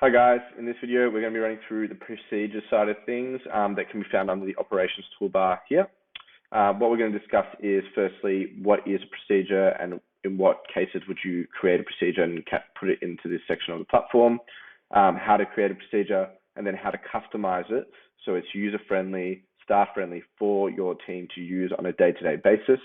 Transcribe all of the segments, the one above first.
Hi guys, in this video we're going to be running through the procedure side of things that can be found under the operations toolbar here. What we're going to discuss is firstly, what is a procedure and in what cases would you create a procedure and put it into this section of the platform, how to create a procedure, and then how to customize it so it's user-friendly, staff-friendly for your team to use on a day-to-day basis.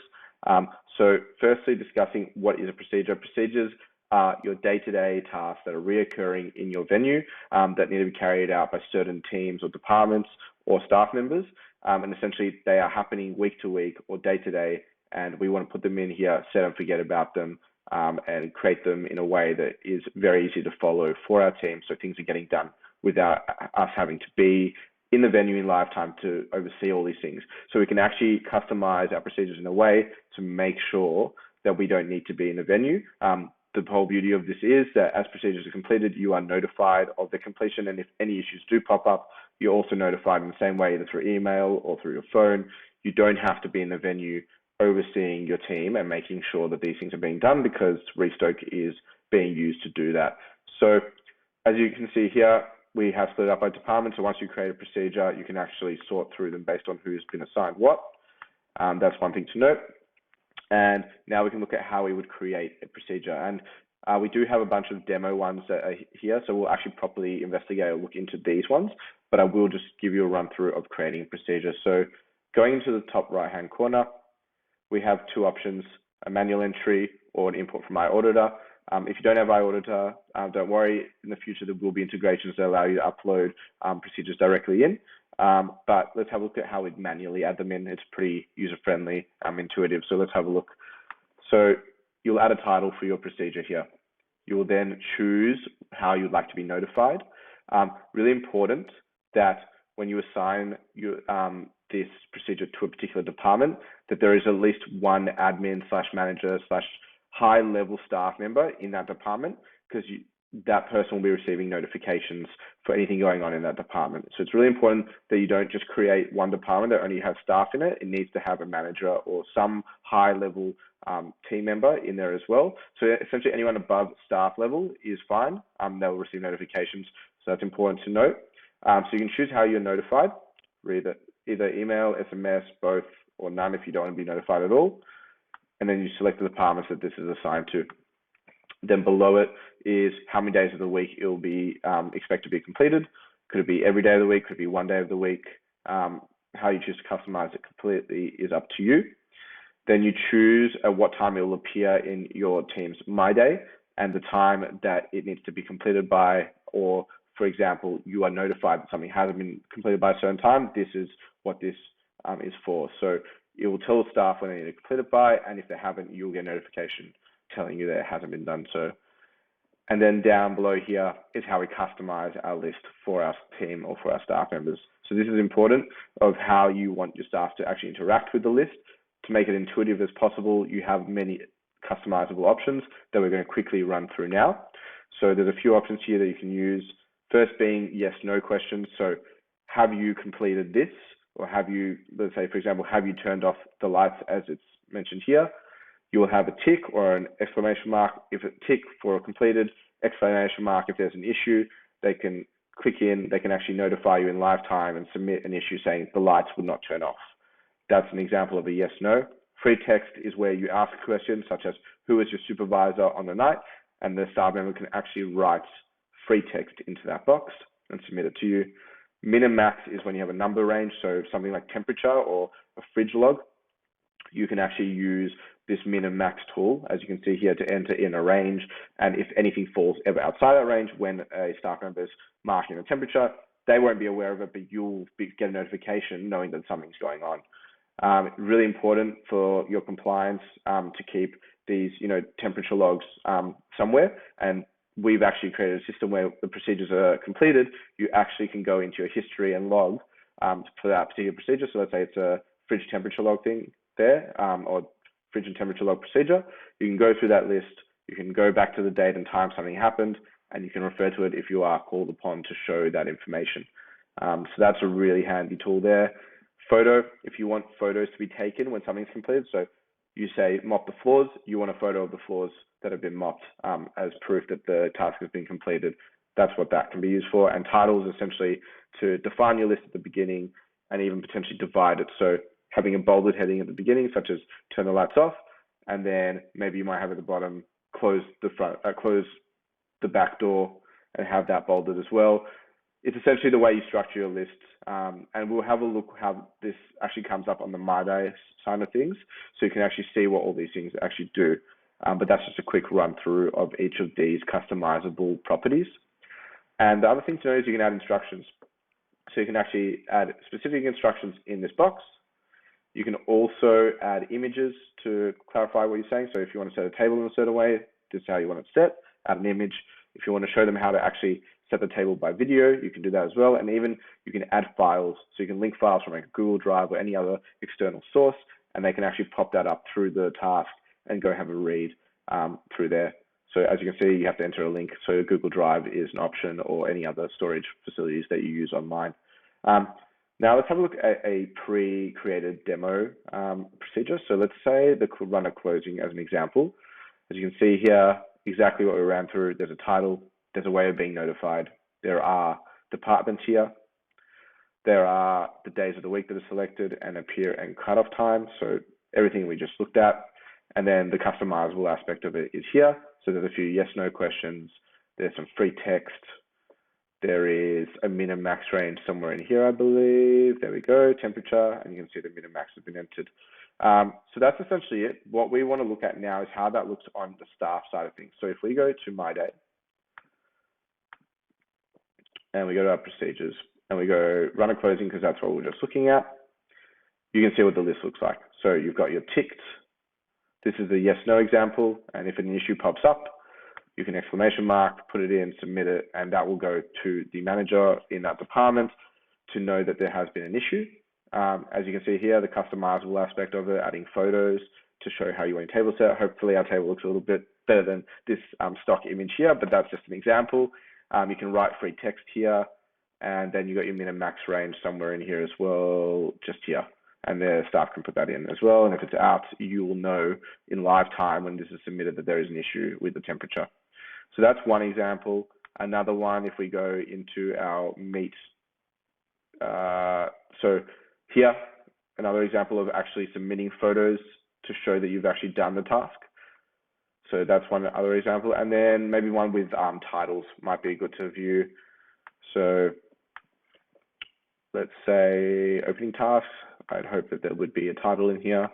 So firstly, discussing what is a procedure. Procedures are your day-to-day tasks that are reoccurring in your venue that need to be carried out by certain teams or departments or staff members. And essentially, they are happening week to week or day to day, and we want to put them in here, set and forget about them, and create them in a way that is very easy to follow for our team, so things are getting done without us having to be in the venue in live time to oversee all these things. So we can actually customize our procedures in a way to make sure that we don't need to be in the venue. The whole beauty of this is that as procedures are completed, you are notified of the completion, and if any issues do pop up, you're also notified in the same way, either through email or through your phone. You don't have to be in the venue overseeing your team and making sure that these things are being done, because Restoke is being used to do that. So as you can see here, we have split up by department. So once you create a procedure, you can actually sort through them based on who's been assigned what. That's one thing to note. And now we can look at how we would create a procedure. And we do have a bunch of demo ones that are here, so we'll actually properly investigate or look into these ones, but I will just give you a run through of creating a procedure. So going into the top right-hand corner, we have two options, a manual entry or an import from iAuditor. If you don't have iAuditor, don't worry, in the future there will be integrations that allow you to upload procedures directly in. But let's have a look at how we'd manually add them in. It's pretty user-friendly, intuitive. So let's have a look. So you'll add a title for your procedure here. You will then choose how you'd like to be notified. Really important that when you assign this procedure to a particular department, that there is at least one admin / manager / high-level staff member in that department, because that person will be receiving notifications for anything going on in that department. So it's really important that you don't just create one department that only has staff in it. It needs to have a manager or some high-level team member in there as well. So essentially anyone above staff level is fine. They'll receive notifications. So that's important to note. So you can choose how you're notified, either email, SMS, both, or none if you don't want to be notified at all. And then you select the departments that this is assigned to. Then below it is how many days of the week it will be expected to be completed. Could it be every day of the week? Could it be one day of the week? How you choose to customize it completely is up to you. Then you choose at what time it will appear in your team's My Day and the time that it needs to be completed by, or for example, you are notified that something hasn't been completed by a certain time. This is what this is for. So it will tell the staff when they need to complete it by, and if they haven't, you'll get a notification telling you that it hasn't been done so. And then down below here is how we customize our list for our team or for our staff members. So this is important of how you want your staff to actually interact with the list. To make it intuitive as possible, you have many customizable options that we're going to quickly run through now. So there's a few options here that you can use. First being yes, no questions. So have you completed this? Or have you, let's say, for example, have you turned off the lights as it's mentioned here? You will have a tick or an exclamation mark. If a tick for completed, exclamation mark if there's an issue, they can click in, they can actually notify you in live time and submit an issue saying the lights would not turn off. That's an example of a yes, no. Free text is where you ask a question such as, who is your supervisor on the night? And the staff member can actually write free text into that box and submit it to you. Min and max is when you have a number range, so something like temperature or a fridge log. You can actually use this min and max tool, as you can see here, to enter in a range. And if anything falls ever outside that range, when a staff member is marking the temperature, they won't be aware of it, but you'll get a notification knowing that something's going on. Really important for your compliance to keep these, temperature logs somewhere. And we've actually created a system where the procedures are completed. You actually can go into your history and log for that particular procedure. So let's say it's a fridge temperature log thing there, or fridge and temperature log procedure. You can go through that list. You can go back to the date and time something happened, and you can refer to it if you are called upon to show that information. So that's a really handy tool there. Photo, if you want photos to be taken when something's completed. So you say mop the floors, you want a photo of the floors that have been mopped as proof that the task has been completed. that's what that can be used for. And titles essentially to define your list at the beginning and even potentially divide it. So having a bolded heading at the beginning, such as turn the lights off, and then maybe you might have at the bottom close the back door and have that bolded as well. It's essentially the way you structure your lists, and we'll have a look how this actually comes up on the My Day side of things, so you can actually see what all these things actually do. But that's just a quick run through of each of these customizable properties. And the other thing to know is you can add instructions. So you can actually add specific instructions in this box. You can also add images to clarify what you're saying. So if you want to set a table in a certain way, this is how you want it set, add an image. If you want to show them how to actually set the table by video, you can do that as well. And even you can add files. So you can link files from like Google Drive or any other external source, and they can actually pop that up through the task and go have a read through there. So as you can see, you have to enter a link. So Google Drive is an option, or any other storage facilities that you use online. Now let's have a look at a pre-created demo procedure. So let's say the runner closing as an example. As you can see here, exactly what we ran through. There's a title, there's a way of being notified. There are departments here. There are the days of the week that are selected and appear and cutoff time. So everything we just looked at. And then the customizable aspect of it is here. So there's a few yes/no questions. There's some free text. There is a min and max range somewhere in here, I believe. There we go, temperature, and you can see the min and max has been entered. So that's essentially it. What we want to look at now is how that looks on the staff side of things. So if we go to My Day, and we go to our procedures, and we go runner closing, because that's what we're just looking at, you can see what the list looks like. So you've got your ticked. This is a yes/no example, and if an issue pops up, you can exclamation mark, put it in, submit it, and that will go to the manager in that department to know that there has been an issue. As you can see here, the customizable aspect of it, adding photos to show how you want your table set. Hopefully our table looks a little bit better than this stock image here, but that's just an example. You can write free text here, and then you got your min and max range somewhere in here as well, just here. And the staff can put that in as well. And if it's out, you will know in live time when this is submitted that there is an issue with the temperature. So that's one example. Another one, if we go into our Meet, so here, another example of actually submitting photos to show that you've actually done the task. So that's one other example. And then maybe one with titles might be good to view. So let's say opening tasks. I'd hope that there would be a title in here.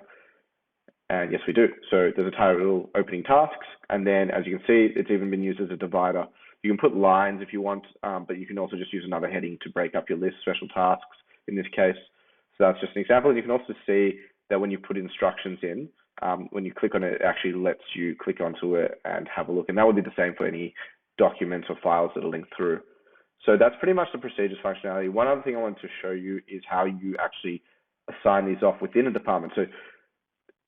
And yes, we do. So there's a title, opening tasks. And then as you can see, it's even been used as a divider. You can put lines if you want, but you can also just use another heading to break up your list, special tasks in this case. So that's just an example. And you can also see that when you put instructions in, when you click on it, it actually lets you click onto it and have a look. And that would be the same for any documents or files that are linked through. So that's pretty much the procedures functionality. One other thing I wanted to show you is how you actually assign these off within a department. So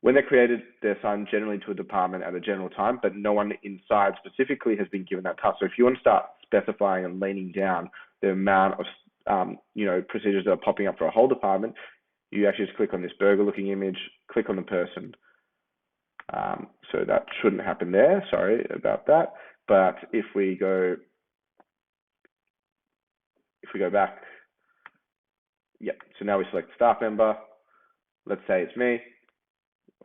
when they're created, they're assigned generally to a department at a general time, but no one inside specifically has been given that task. So if you want to start specifying and leaning down the amount of procedures that are popping up for a whole department, you actually just click on this burger looking image, click on the person. So that shouldn't happen there. Sorry about that. But if we go back, so now we select staff member. Let's say it's me.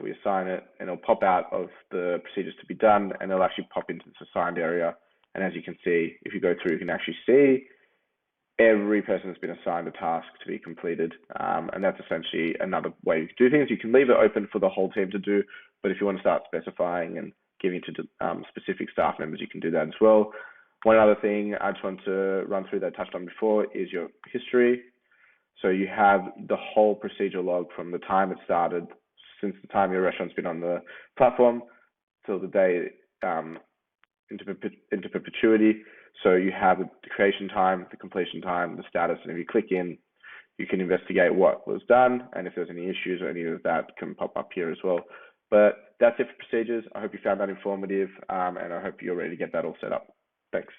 We assign it, and it'll pop out of the procedures to be done, and it'll actually pop into this assigned area. And as you can see, if you go through, you can actually see every person has been assigned a task to be completed. And that's essentially another way to do things. You can leave it open for the whole team to do, but if you want to start specifying and giving it to specific staff members, you can do that as well. One other thing I just want to run through that I touched on before is your history. So you have the whole procedure log from the time it started, since the time your restaurant's been on the platform, till the day into perpetuity. So you have the creation time, the completion time, the status, and if you click in, you can investigate what was done, and if there's any issues or any of that can pop up here as well. But that's it for procedures. I hope you found that informative, and I hope you're ready to get that all set up. Thanks.